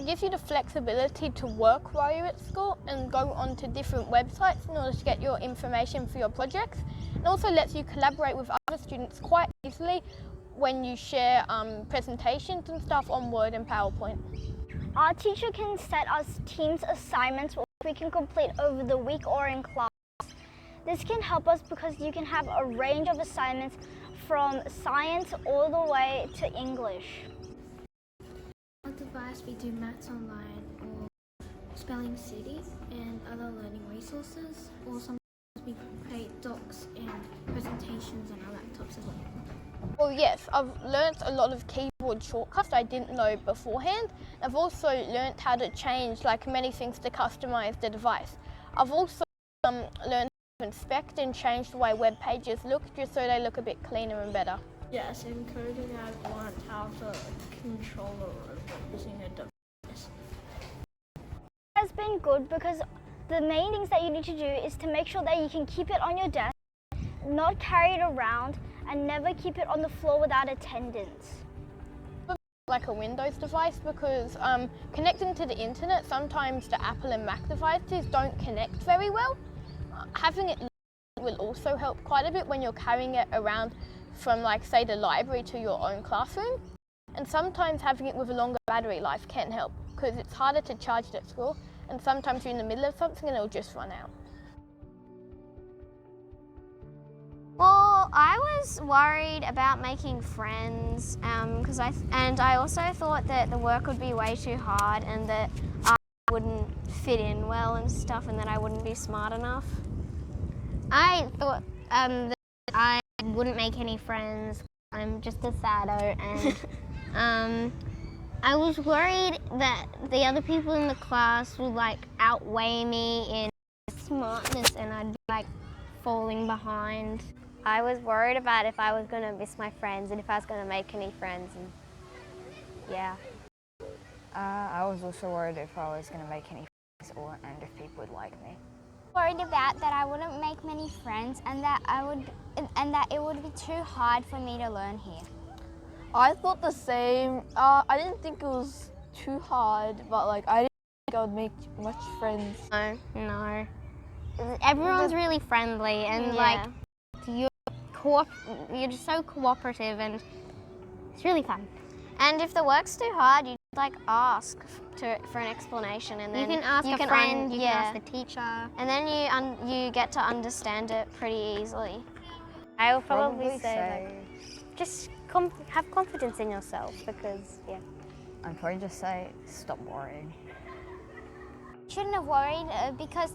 gives you the flexibility to work while you're at school and go onto different websites in order to get your information for your projects. It also lets you collaborate with other students quite easily when you share presentations and stuff on Word and PowerPoint. Our teacher can set us teams assignments which we can complete over the week or in class. This can help us because you can have a range of assignments from science all the way to English. On device we do maths online or spelling city and other learning resources, or sometimes we create docs and presentations on our laptops as well. Well, yes, I've learnt a lot of keyboard shortcuts I didn't know beforehand. I've also learnt how to change many things to customise the device. I've also learned to inspect and change the way web pages look just so they look a bit cleaner and better. Yes, in coding I've learned how to control a robot using a device. It has been good because the main things that you need to do is to make sure that you can keep it on your desk, not carry it around, and never keep it on the floor without attendance. Like a Windows device because connecting to the internet, sometimes the Apple and Mac devices don't connect very well. Having it will also help quite a bit when you're carrying it around from say the library to your own classroom. And sometimes having it with a longer battery life can help because it's harder to charge it at school and sometimes you're in the middle of something and it'll just run out. Well, I was worried about making friends because I also thought that the work would be way too hard and that I wouldn't fit in well and stuff and that I wouldn't be smart enough. I thought that I wouldn't make any friends. I'm just a saddo, and I was worried that the other people in the class would outweigh me in smartness and I'd be falling behind. I was worried about if I was going to miss my friends and if I was going to make any friends, and yeah. I was also worried if I was going to make any friends and if people would like me. Worried about that I wouldn't make many friends and that it would be too hard for me to learn here. I thought the same. I didn't think it was too hard, but I didn't think I would make much friends. No. Everyone's really friendly and you're just so cooperative and it's really fun. And if the work's too hard, you ask for an explanation, and then you can ask a friend, you can ask the teacher, and then you get to understand it pretty easily. I will probably say just have confidence in yourself because I'd probably just say stop worrying. Shouldn't have worried because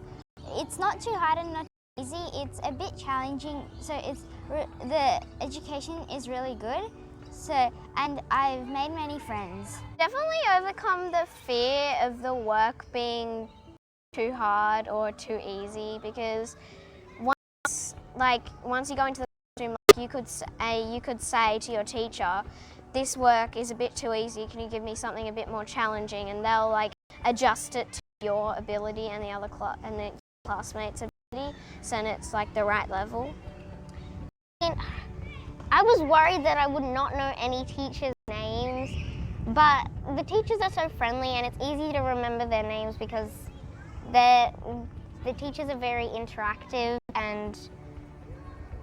it's not too hard and not easy. It's a bit challenging, so the education is really good. And I've made many friends. Definitely overcome the fear of the work being too hard or too easy, because once you go into the classroom, you could say to your teacher, this work is a bit too easy, can you give me something a bit more challenging, and they'll adjust it to your ability and the classmates' ability, so it's the right level. I was worried that I would not know any teachers' names, but the teachers are so friendly and it's easy to remember their names because the teachers are very interactive and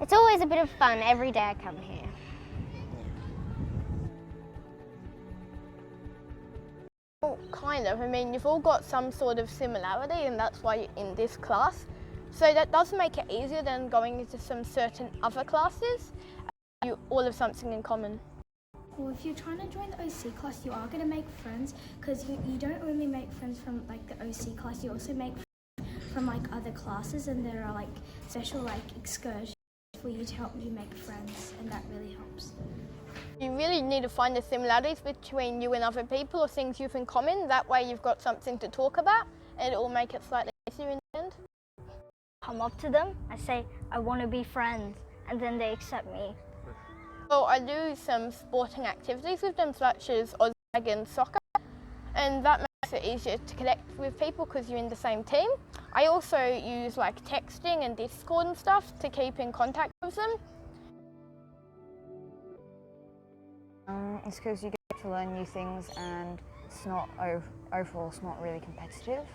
it's always a bit of fun every day I come here. Well, kind of. I mean, you've all got some sort of similarity and that's why you're in this class. So that does make it easier than going into some certain other classes. You all have something in common. Well, if you're trying to join the OC class, you are going to make friends because you don't only make friends from the OC class, you also make friends from other classes, and there are special excursions for you to help you make friends, and that really helps. You really need to find the similarities between you and other people or things you've in common. That way you've got something to talk about and it will make it slightly easier in the end. Come up to them, I say, I want to be friends, and then they accept me. Well, I do some sporting activities with them, such as Ausbag and soccer, and that makes it easier to connect with people because you're in the same team. I also use texting and Discord and stuff to keep in contact with them. It's because you get to learn new things and it's not overall, it's not really competitive.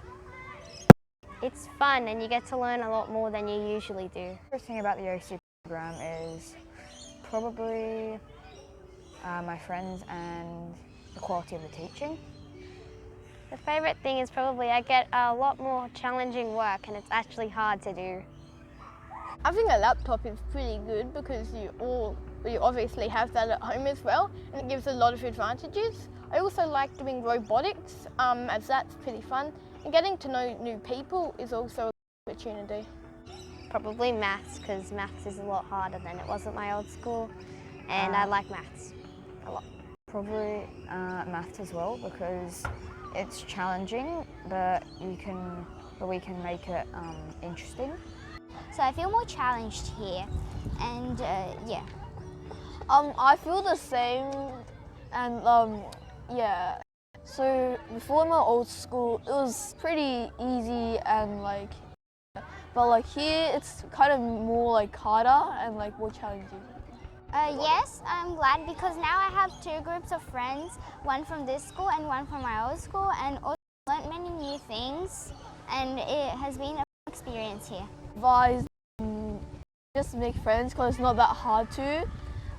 It's fun and you get to learn a lot more than you usually do. The first thing about the OC program is probably my friends and the quality of the teaching. The favourite thing is probably I get a lot more challenging work and it's actually hard to do. Having a laptop is pretty good because you obviously have that at home as well, and it gives a lot of advantages. I also like doing robotics, as that's pretty fun, and getting to know new people is also an opportunity. Probably maths, because maths is a lot harder than it was at my old school, and I like maths a lot. Probably maths as well, because it's challenging, but we can make it interesting. So I feel more challenged here, and yeah. I feel the same, and yeah. So before my old school, it was pretty easy and like, but like here it's kind of more like harder and like more challenging. Yes, I'm glad because now I have two groups of friends, one from this school and one from my old school, and also learnt many new things, and it has been a fun experience here. Advise just make friends because it's not that hard to,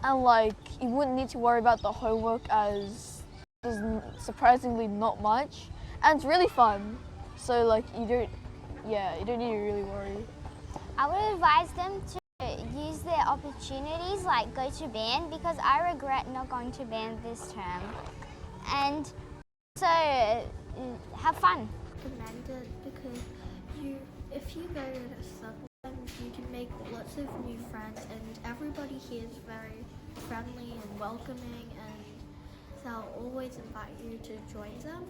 and like you wouldn't need to worry about the homework as there's surprisingly not much, and it's really fun. So like you don't need to really worry. I would advise them to use their opportunities, like go to band, because I regret not going to band this term, and so have fun. Recommend it because if you go to Sutherland, you can make lots of new friends, and everybody here is very friendly and welcoming, and they'll always invite you to join them.